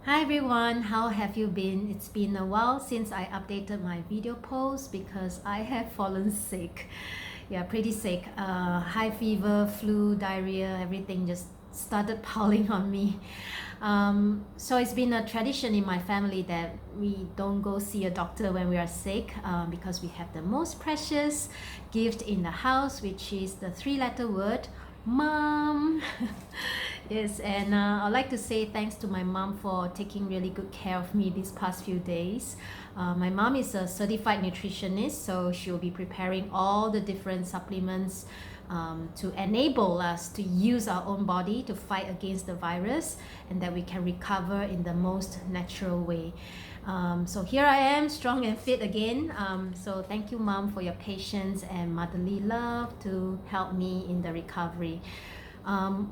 Hi everyone, how have you been? It's been a while since I updated my video post because I have fallen sick. Yeah, pretty sick. High fever, flu, diarrhea, everything just started piling on me. So it's been a tradition in my family that we don't go see a doctor when we are sick because we have the most precious gift in the house, which is the three-letter word, Mom. Yes, and I'd like to say thanks to my mom for taking really good care of me these past few days. My mom is a certified nutritionist, so she'll be preparing all the different supplements to enable us to use our own body to fight against the virus and that we can recover in the most natural way. So here I am, strong and fit again. So thank you, Mom, for your patience and motherly love to help me in the recovery.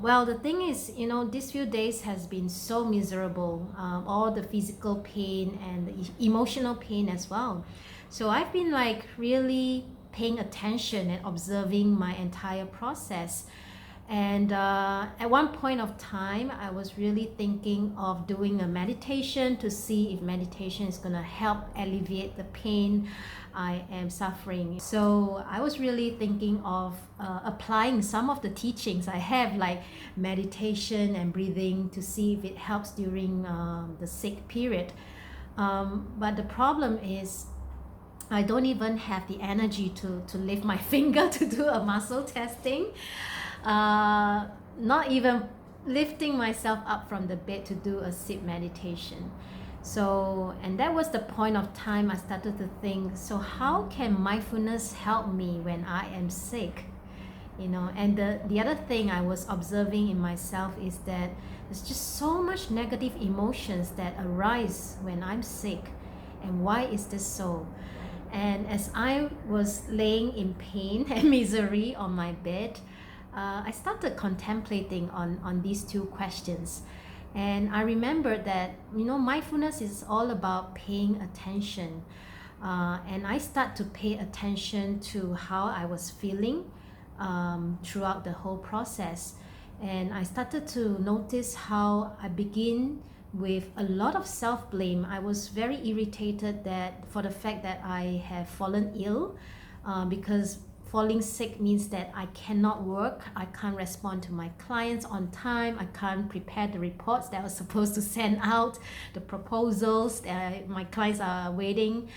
Well, the thing is, these few days has been so miserable, all the physical pain and the emotional pain as well. So I've been like really paying attention and observing my entire process. And at one point of time, I was really thinking of doing a meditation to see if meditation is going to help alleviate the pain I am suffering. So I was really thinking of applying some of the teachings I have, like meditation and breathing, to see if it helps during the sick period. But the problem is, I don't even have the energy to lift my finger to do a muscle testing. Not even lifting myself up from the bed to do a sit meditation. So, and that was the point of time I started to think, so how can mindfulness help me when I am sick? And the other thing I was observing in myself is that there's just so much negative emotions that arise when I'm sick. And why is this so? And as I was laying in pain and misery on my bed, I started contemplating on these two questions. And I remembered that, mindfulness is all about paying attention. And I start to pay attention to how I was feeling throughout the whole process. And I started to notice how I begin with a lot of self-blame. I was very irritated for the fact that I have fallen ill because falling sick means that I cannot work, I can't respond to my clients on time, I can't prepare the reports that I was supposed to send out, the proposals that my clients are waiting.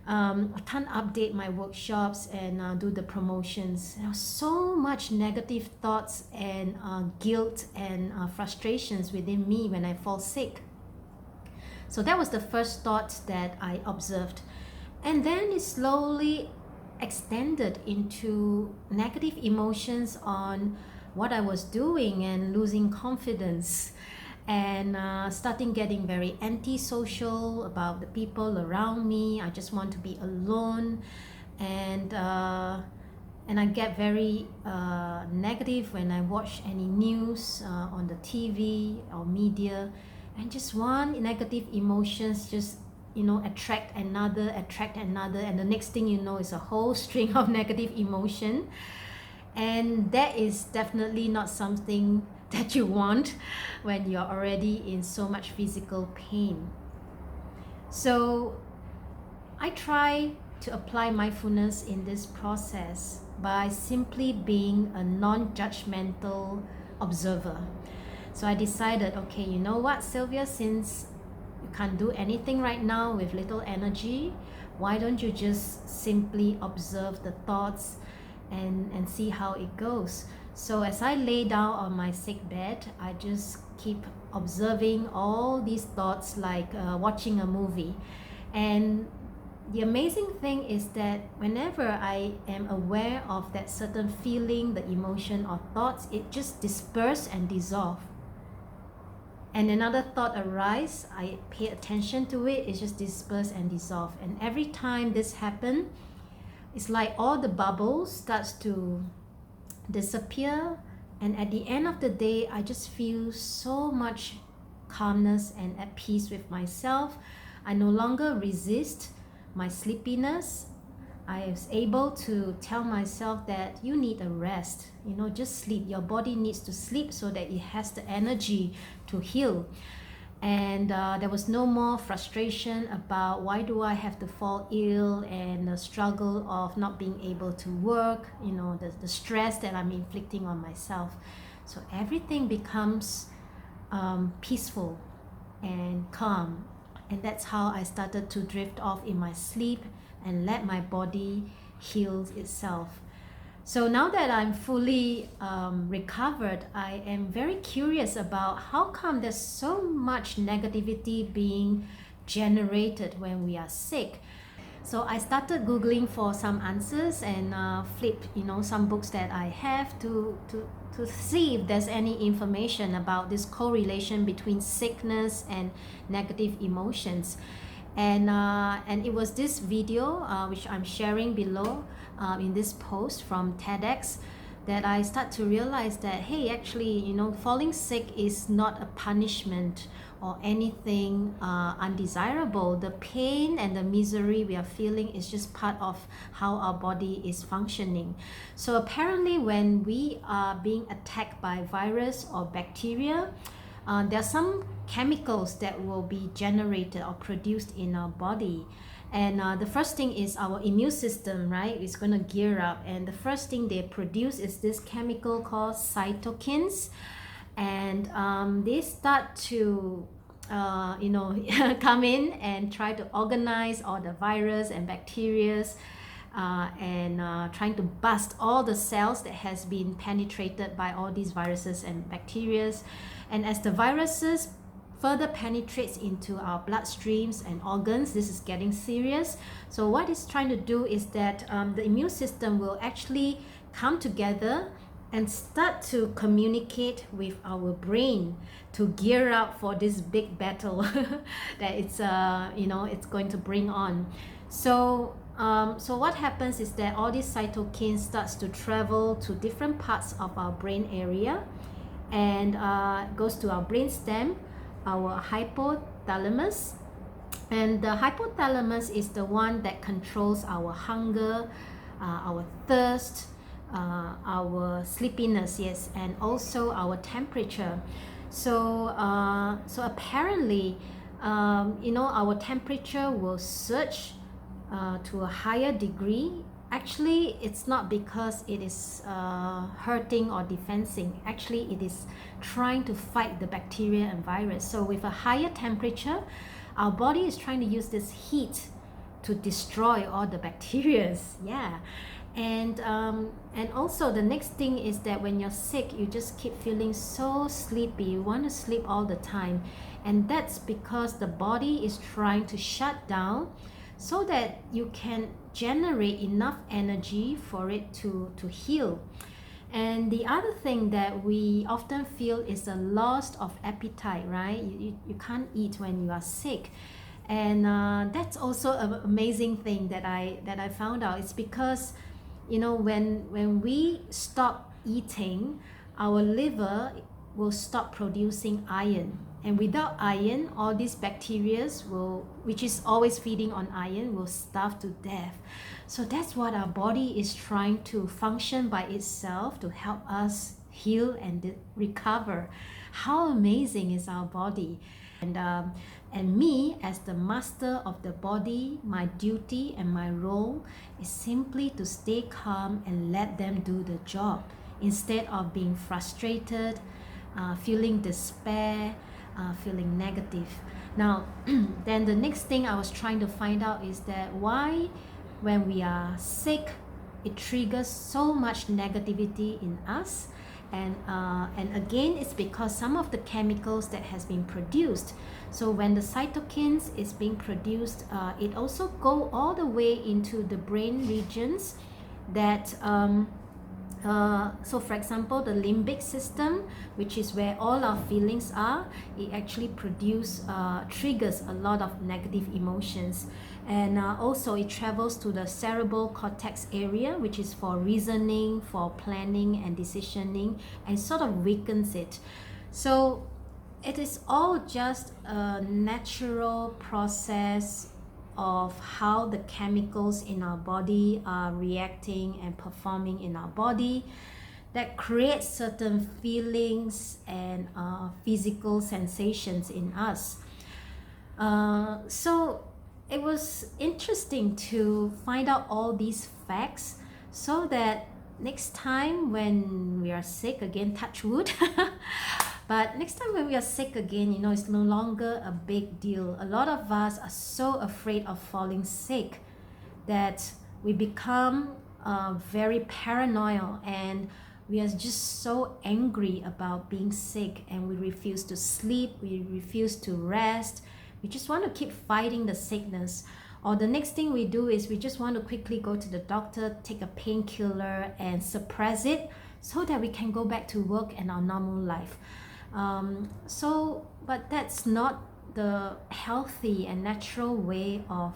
I can't update my workshops and do the promotions. There was so much negative thoughts and guilt and frustrations within me when I fall sick. So that was the first thought that I observed. And then it slowly extended into negative emotions on what I was doing and losing confidence and starting getting very antisocial about the people around me. I just want to be alone, and I get very negative when I watch any news on the TV or media, and just one negative emotions just attract another, and the next thing you know is a whole string of negative emotion. And that is definitely not something that you want when you're already in so much physical pain. So I try to apply mindfulness in this process by simply being a non-judgmental observer. So I decided, okay, you know what, Sylvia, since you can't do anything right now with little energy, why don't you just simply observe the thoughts and see how it goes? So as I lay down on my sick bed, I just keep observing all these thoughts like watching a movie. And the amazing thing is that whenever I am aware of that certain feeling, the emotion or thoughts, it just disperses and dissolves. And another thought arises, I pay attention to it, it just disperses and dissolves. And every time this happens, it's like all the bubbles starts to disappear, and at the end of the day, I just feel so much calmness and at peace with myself. I no longer resist my sleepiness. I was able to tell myself that you need a rest, just sleep. Your body needs to sleep so that it has the energy to heal. And there was no more frustration about why do I have to fall ill, and the struggle of not being able to work, the stress that I'm inflicting on myself. So everything becomes peaceful and calm. And that's how I started to drift off in my sleep and let my body heal itself. So now that I'm fully recovered, I am very curious about how come there's so much negativity being generated when we are sick. So I started Googling for some answers and flipped, some books that I have to see if there's any information about this correlation between sickness and negative emotions. And it was this video which I'm sharing below in this post from TEDx, that I start to realize that, hey, actually, falling sick is not a punishment or anything undesirable. The pain and the misery we are feeling is just part of how our body is functioning. So apparently when we are being attacked by virus or bacteria, there are some chemicals that will be generated or produced in our body. And the first thing is our immune system, right? It's going to gear up. And the first thing they produce is this chemical called cytokines. And they start to, come in and try to organize all the virus and bacteria, and trying to bust all the cells that has been penetrated by all these viruses and bacteria. And as the viruses further penetrates into our bloodstreams and organs, this is getting serious. So what it's trying to do is that the immune system will actually come together and start to communicate with our brain to gear up for this big battle that it's going to bring on. So what happens is that all these cytokines starts to travel to different parts of our brain area, and goes to our brain stem, our hypothalamus. And the hypothalamus is the one that controls our hunger, our thirst, our sleepiness, yes, and also our temperature. So apparently, our temperature will surge to a higher degree. Actually, it's not because it is hurting or defensing. Actually, it is trying to fight the bacteria and virus. So with a higher temperature, our body is trying to use this heat to destroy all the bacteria. Yeah. And also the next thing is that when you're sick, you just keep feeling so sleepy. You want to sleep all the time. And that's because the body is trying to shut down so that you can generate enough energy for it to heal. And the other thing that we often feel is a loss of appetite, right? You can't eat when you are sick. And that's also an amazing thing that I found out. It's because, when we stop eating, our liver will stop producing iron. And without iron, all these bacteria which is always feeding on iron, will starve to death. So that's what our body is trying to function by itself to help us heal and recover. How amazing is our body? And me, as the master of the body, my duty and my role is simply to stay calm and let them do the job, instead of being frustrated, feeling despair, feeling negative. Now, then the next thing I was trying to find out is that why, when we are sick, it triggers so much negativity in us. And again, it's because some of the chemicals that has been produced. So when the cytokines is being produced, it also go all the way into the brain regions that so for example, the limbic system, which is where all our feelings are, it actually triggers a lot of negative emotions. And also it travels to the cerebral cortex area, which is for reasoning, for planning and decisioning, and sort of weakens it. So it is all just a natural process of how the chemicals in our body are reacting and performing in our body. that creates certain feelings and physical sensations in us. So it was interesting to find out all these facts so that next time when we are sick again, touch wood, but next time when we are sick again, it's no longer a big deal. A lot of us are so afraid of falling sick that we become very paranoid, and we are just so angry about being sick, and we refuse to sleep, we refuse to rest, we just want to keep fighting the sickness. Or the next thing we do is we just want to quickly go to the doctor, take a painkiller and suppress it so that we can go back to work and our normal life. But that's not the healthy and natural way of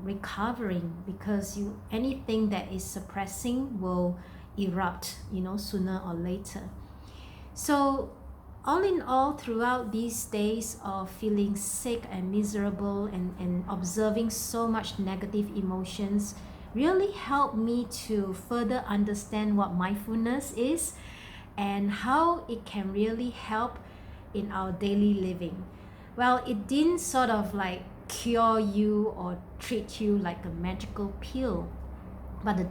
recovering, because anything that is suppressing will erupt, sooner or later. So all in all, throughout these days of feeling sick and miserable and observing so much negative emotions really helped me to further understand what mindfulness is and how it can really help in our daily living. Well, it didn't sort of like cure you or treat you like a magical pill. But the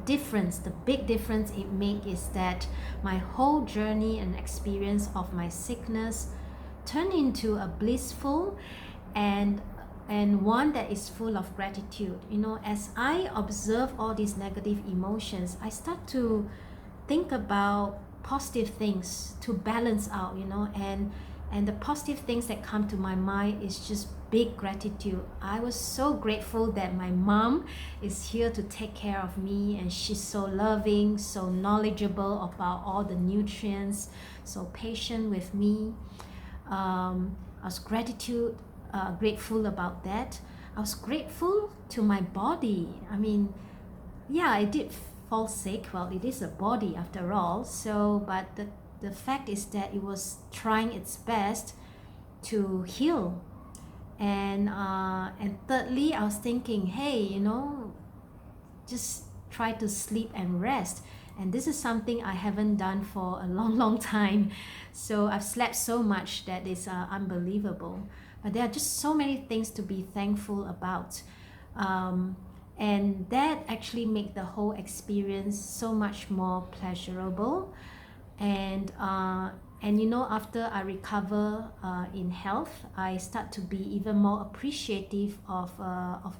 big difference it made is that my whole journey and experience of my sickness turned into a blissful and one that is full of gratitude. As I observe all these negative emotions, I start to think about positive things to balance out, and the positive things that come to my mind is just big gratitude. I was so grateful that my mom is here to take care of me, and she's so loving, so knowledgeable about all the nutrients, so patient with me. I was grateful about that. I was grateful to my body. I mean, yeah, I did fall sick. Well, it is a body after all. But the fact is that it was trying its best to heal. And thirdly, I was thinking, hey, just try to sleep and rest. And this is something I haven't done for a long time. So I've slept so much that is unbelievable. But there are just so many things to be thankful about. And that actually make the whole experience so much more pleasurable. And after I recover in health, I start to be even more appreciative of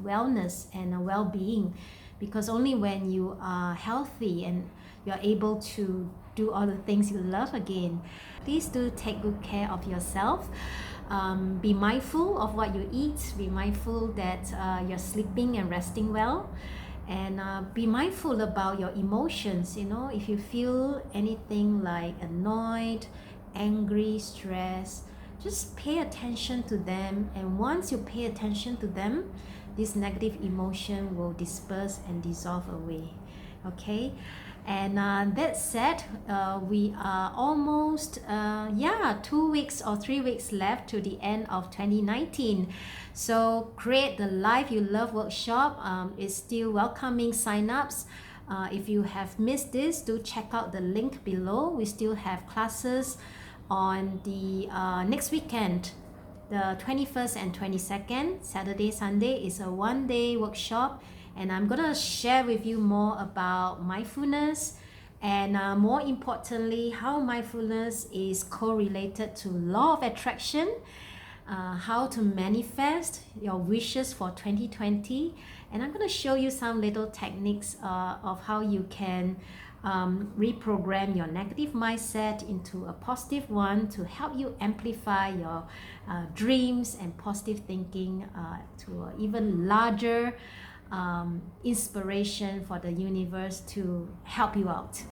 wellness and well-being, because only when you are healthy and you're able to do all the things you love again. Please do take good care of yourself. Be mindful of what you eat. Be mindful that you're sleeping and resting well. And be mindful about your emotions. If you feel anything like annoyed, angry, stressed, just pay attention to them. And once you pay attention to them, this negative emotion will disperse and dissolve away. Okay? And that said, we are almost 2 weeks or 3 weeks left to the end of 2019. So Create the Life You Love workshop is still welcoming signups. If you have missed this, do check out the link below. We still have classes on the next weekend, the 21st and 22nd, Saturday, Sunday. Is a one-day workshop, and I'm gonna share with you more about mindfulness, and more importantly, how mindfulness is correlated to law of attraction, how to manifest your wishes for 2020. And I'm going to show you some little techniques of how you can reprogram your negative mindset into a positive one to help you amplify your dreams and positive thinking to an even larger inspiration for the universe to help you out.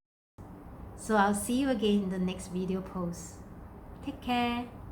So I'll see you again in the next video post. Take care.